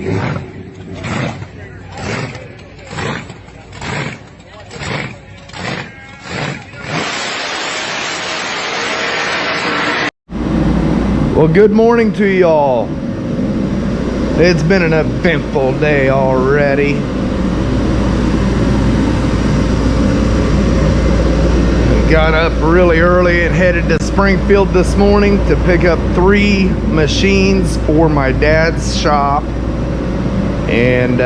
Well, good morning to y'all. It's been an eventful day already. Got up really early and headed to Springfield this morning to pick up 3 machines for my dad's shop. And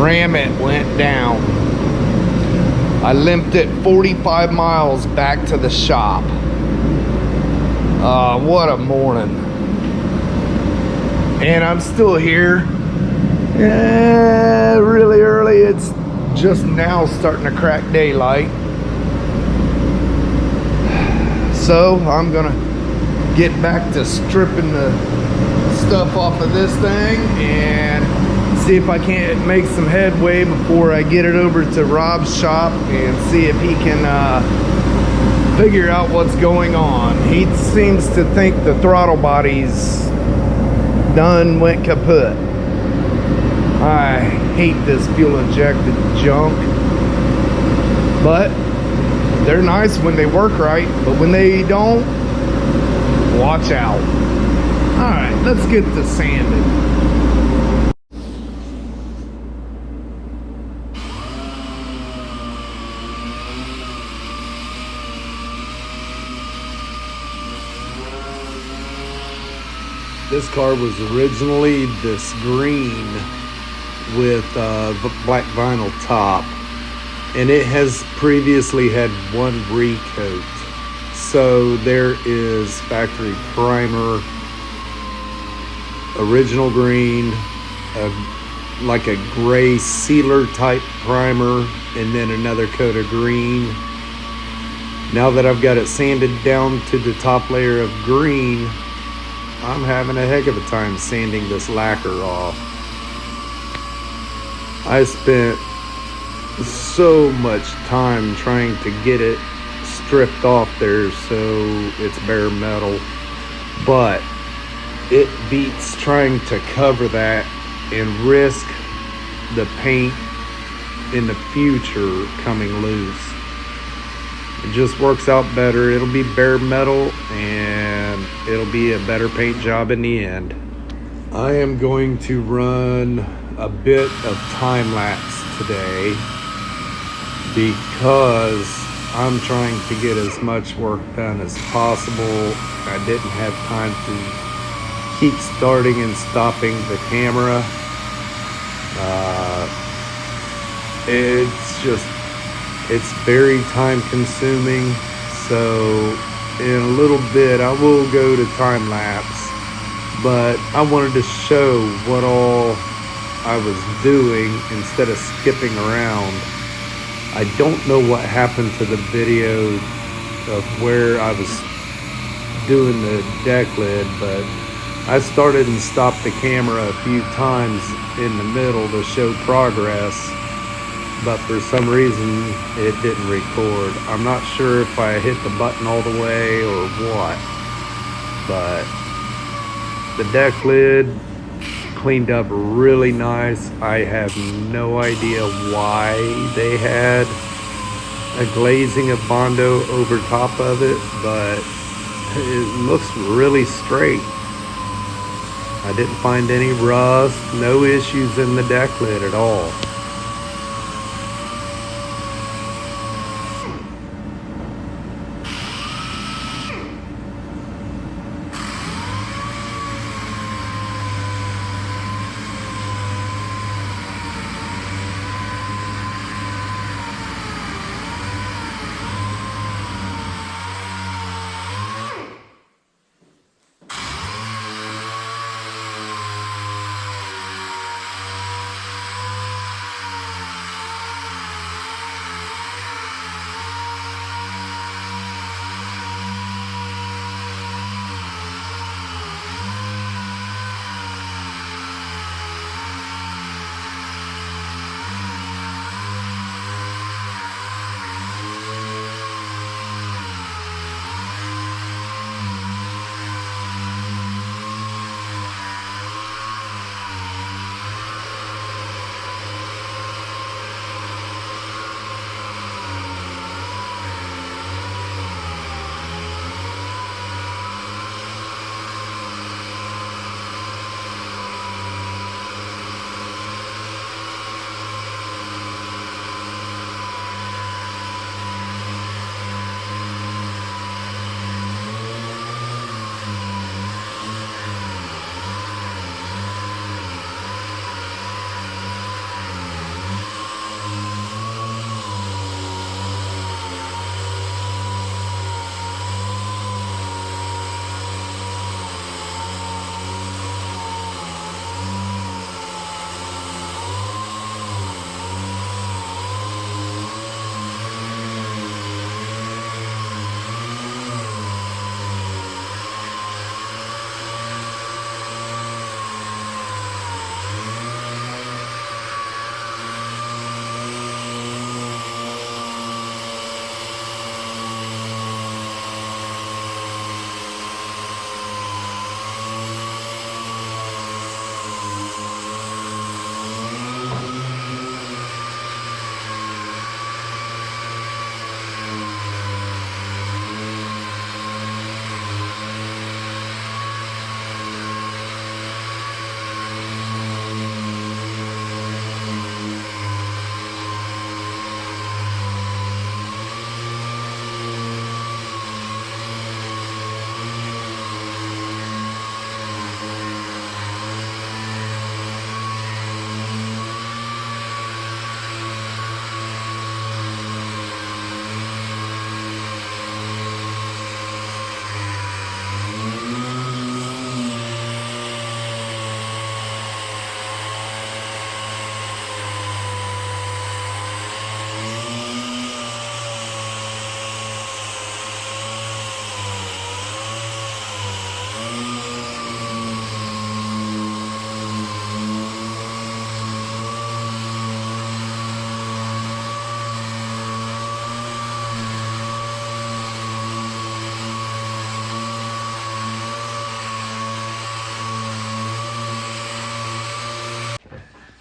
Ram it went down. I limped it 45 miles back to the shop. What a morning. And I'm still here. Really early. It's just now starting to crack daylight. So I'm gonna get back to stripping the stuff off of this thing and see if I can't make some headway before I get it over to Rob's shop and see if he can figure out what's going on. He seems to think the throttle body's done went kaput. I hate this fuel injected junk, but they're nice when they work right, but when they don't, watch out. All right, let's get to sanding. This car was originally this green with black vinyl top, and it has previously had one recoat. So there is factory primer, original green, like a gray sealer type primer, and then another coat of green. Now that I've got it sanded down to the top layer of green, I'm having a heck of a time sanding this lacquer off. I spent so much time trying to get it stripped off there so it's bare metal, but it beats trying to cover that and risk the paint in the future coming loose. It just works out better. It'll be bare metal and it'll be a better paint job in the end. I am going to run a bit of time lapse today because I'm trying to get as much work done as possible. I didn't have time to keep starting and stopping the camera. It's very time consuming, so in a little bit I will go to time lapse, but I wanted to show what all I was doing instead of skipping around. I don't know what happened to the video of where I was doing the deck lid, but I started and stopped the camera a few times in the middle to show progress, but for some reason it didn't record. I'm not sure if I hit the button all the way or what, but the deck lid cleaned up really nice. I have no idea why they had a glazing of Bondo over top of it, but it looks really straight. I didn't find any rust, no issues in the deck lid at all.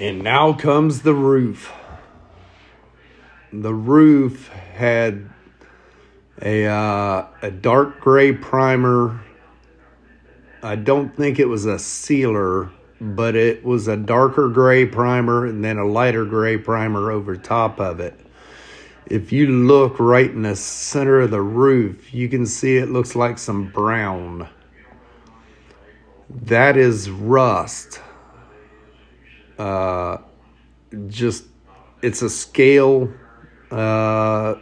And now comes the roof. The roof had a dark gray primer. I don't think it was a sealer, but it was a darker gray primer and then a lighter gray primer over top of it. If you look right in the center of the roof, you can see it looks like some brown. That is rust. It's a scale,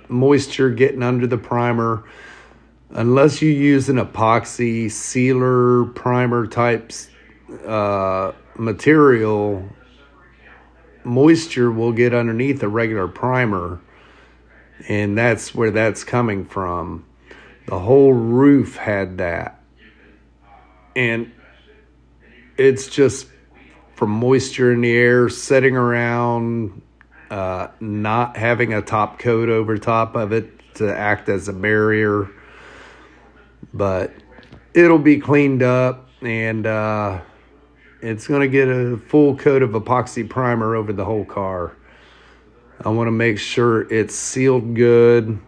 moisture getting under the primer. Unless you use an epoxy sealer primer types material, moisture will get underneath a regular primer, and that's where that's coming from. The whole roof had that, and it's just from moisture in the air sitting around, not having a top coat over top of it to act as a barrier. But it'll be cleaned up, and it's going to get a full coat of epoxy primer over the whole car. I want to make sure it's sealed good.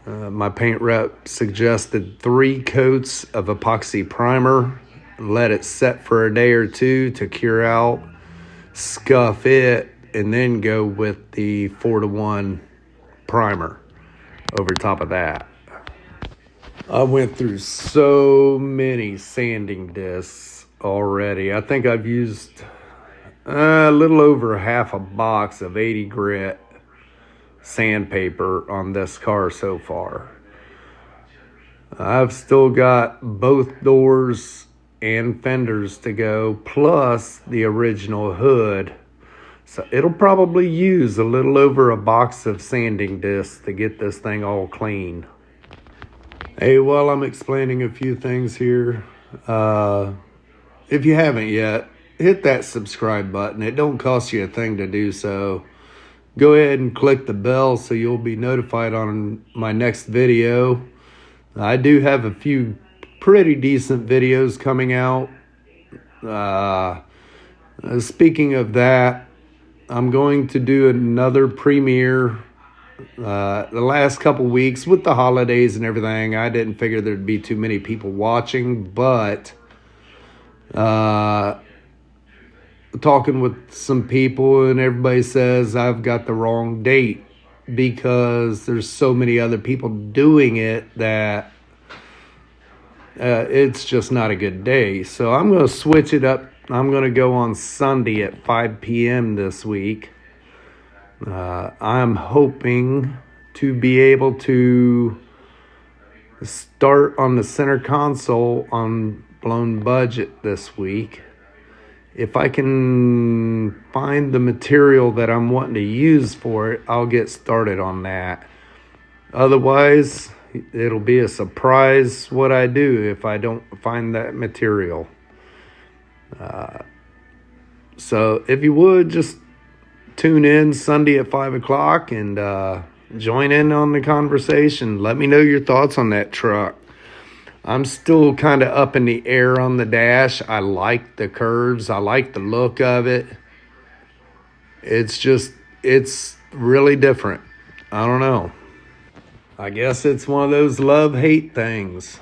My paint rep suggested 3 coats of epoxy primer. Let it set for a day or two to cure out, scuff it, and then go with the 4-to-1 primer over top of that. I went through so many sanding discs already. I think I've used a little over half a box of 80 grit sandpaper on this car so far. I've still got both doors and fenders to go, plus the original hood. So it'll probably use a little over a box of sanding discs to get this thing all clean. Hey, while I'm explaining a few things here, if you haven't yet, hit that subscribe button. It don't cost you a thing to do so. Go ahead and click the bell so you'll be notified on my next video. I do have a few pretty decent videos coming out. Speaking of that, I'm going to do another premiere. The last couple weeks with the holidays and everything, I didn't figure there'd be too many people watching, but talking with some people, and everybody says I've got the wrong date because there's so many other people doing it that it's just not a good day. So I'm going to switch it up. I'm going to go on Sunday at 5 p.m. this week. I'm hoping to be able to start on the center console on blown budget this week. If I can find the material that I'm wanting to use for it, I'll get started on that. Otherwise, it'll be a surprise what I do if I don't find that material. So if you would, just tune in Sunday at 5 o'clock and join in on the conversation. Let me know your thoughts on that truck. I'm still kind of up in the air on the dash. I like the curves. I like the look of it. It's really different. I don't know. I guess it's one of those love-hate things.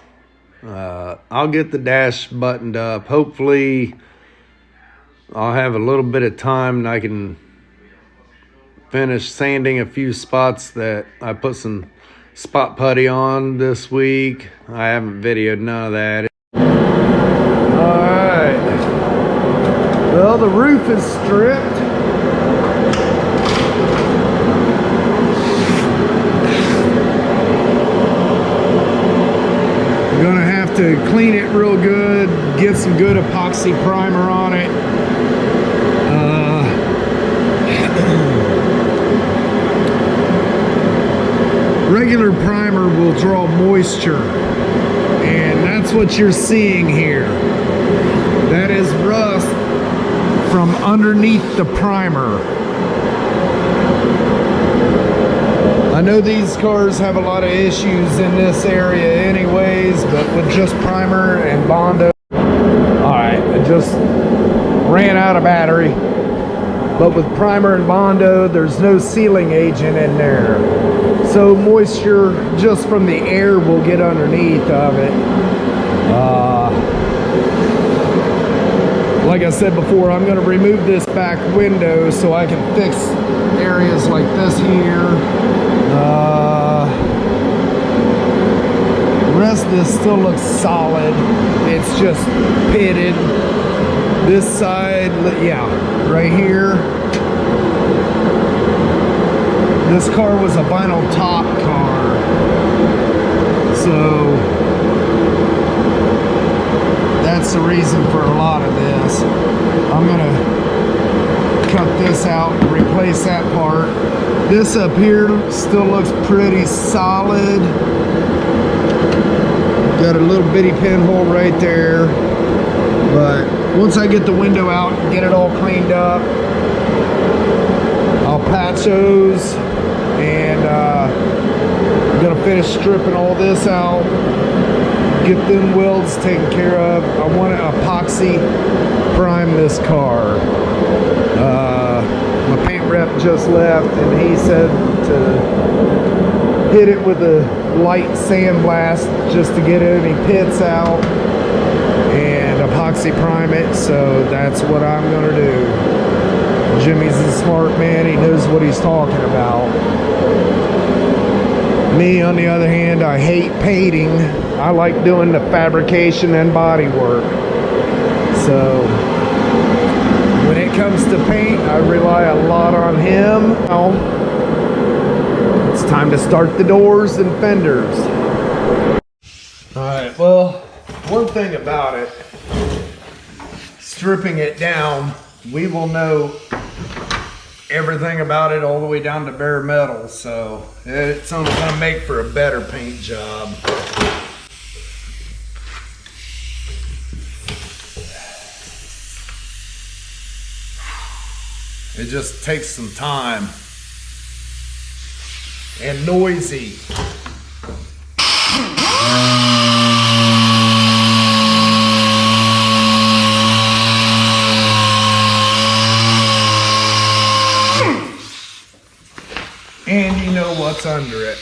I'll get the dash buttoned up. Hopefully, I'll have a little bit of time and I can finish sanding a few spots that I put some spot putty on this week. I haven't videoed none of that. Alright. Well, the roof is stripped. I'm gonna have to clean it real good, get some good epoxy primer on it. Regular primer will draw moisture, and that's what you're seeing here. That is rust from underneath the primer. I know these cars have a lot of issues in this area anyways, but with just primer and Bondo. Alright, I just ran out of battery. But with primer and Bondo, there's no sealing agent in there. So moisture just from the air will get underneath of it. Like I said before, I'm going to remove this back window so I can fix areas like this here. The rest of this still looks solid. It's just pitted. This side, yeah, right here. This car was a vinyl top car. So that's the reason for a lot of this. I'm gonna cut this out and replace that part. This up here still looks pretty solid. Got a little bitty pinhole right there. But once I get the window out and get it all cleaned up, I'll patch those, and I'm gonna finish stripping all this out, get them welds taken care of. I want to epoxy prime this car. My paint rep just left, and he said to hit it with a light sandblast just to get any pits out and epoxy prime it. So that's what I'm gonna do. Jimmy's a smart man, he knows what he's talking about. Me, on the other hand, I hate painting. I like doing the fabrication and body work. So when it comes to paint, I rely a lot on him. Now, it's time to start the doors and fenders. Alright, well, one thing about it, stripping it down, we will know everything about it all the way down to bare metal, so it's only going to make for a better paint job. It just takes some time and noisy. And you know what's under it.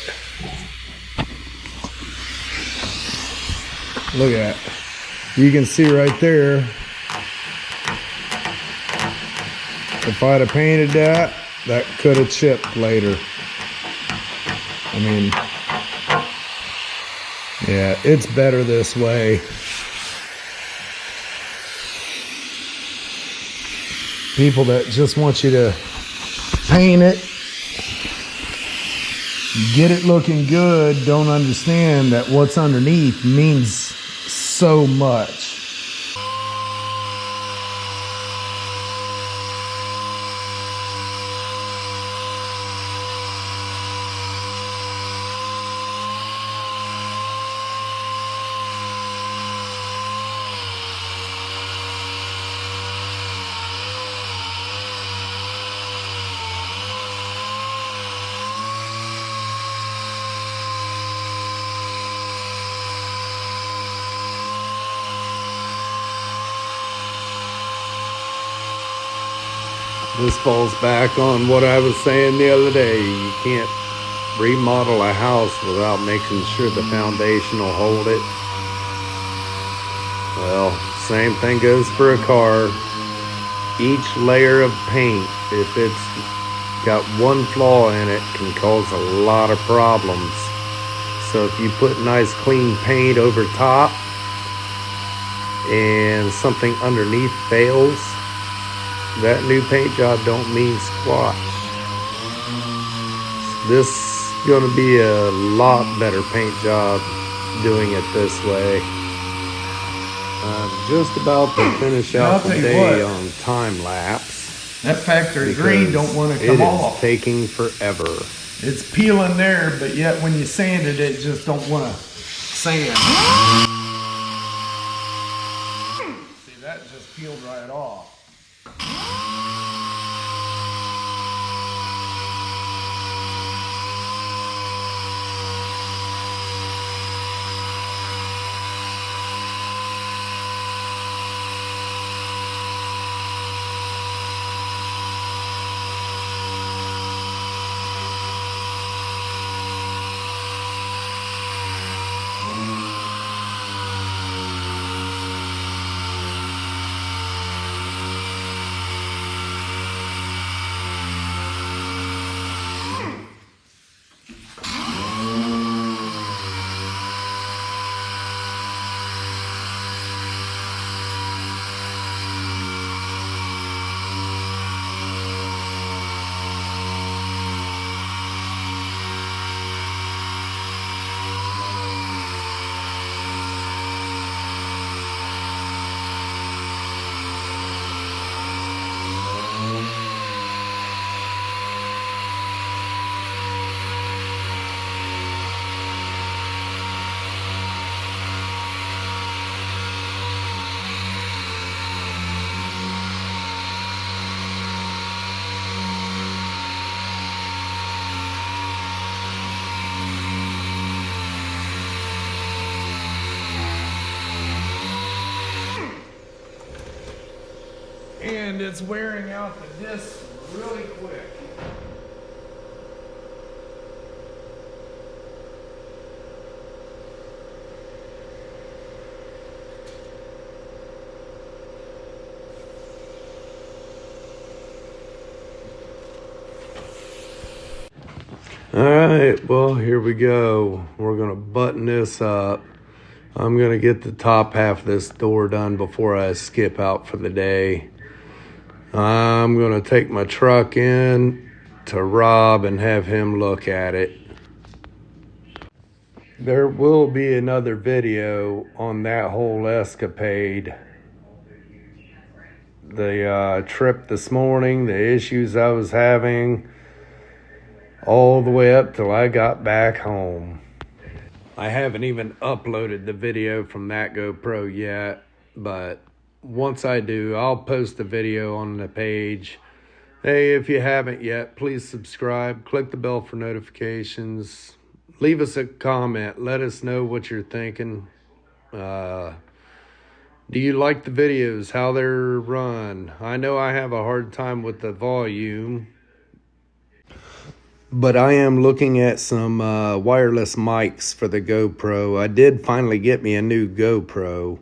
Look at it. You can see right there. If I'd have painted that, that could have chipped later. I mean, yeah, it's better this way. People that just want you to paint it, get it looking good, don't understand that what's underneath means so much. This falls back on what I was saying the other day. You can't remodel a house without making sure the foundation will hold it. Well, same thing goes for a car. Each layer of paint, if it's got one flaw in it, can cause a lot of problems. So if you put nice clean paint over top and something underneath fails, that new paint job don't mean squat. This is going to be a lot better paint job doing it this way. Just about to finish out the day on time lapse. That factory green don't want to come off. It is taking forever. It's peeling there, but yet when you sand it, it just don't want to sand. See, that just peeled right off. and it's wearing out the disc really quick. All right, well, here we go. We're gonna button this up. I'm gonna get the top half of this door done before I skip out for the day. I'm gonna take my truck in to Rob and have him look at it. There will be another video on that whole escapade. The trip this morning, the issues I was having, all the way up till I got back home. I haven't even uploaded the video from that GoPro yet, but once I do, I'll post the video on the page. Hey, if you haven't yet, please subscribe, click the bell for notifications, leave us a comment, let us know what you're thinking. Do you like the videos, how they're run? I know I have a hard time with the volume, but I am looking at some wireless mics for the GoPro. I did finally get me a new GoPro.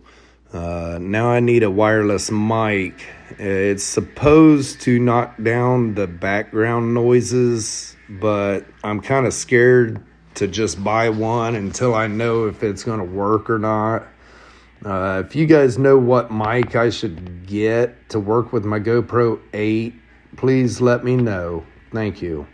Now I need a wireless mic. It's supposed to knock down the background noises, but I'm kind of scared to just buy one until I know if it's going to work or not. If you guys know what mic I should get to work with my GoPro 8, please let me know. Thank you.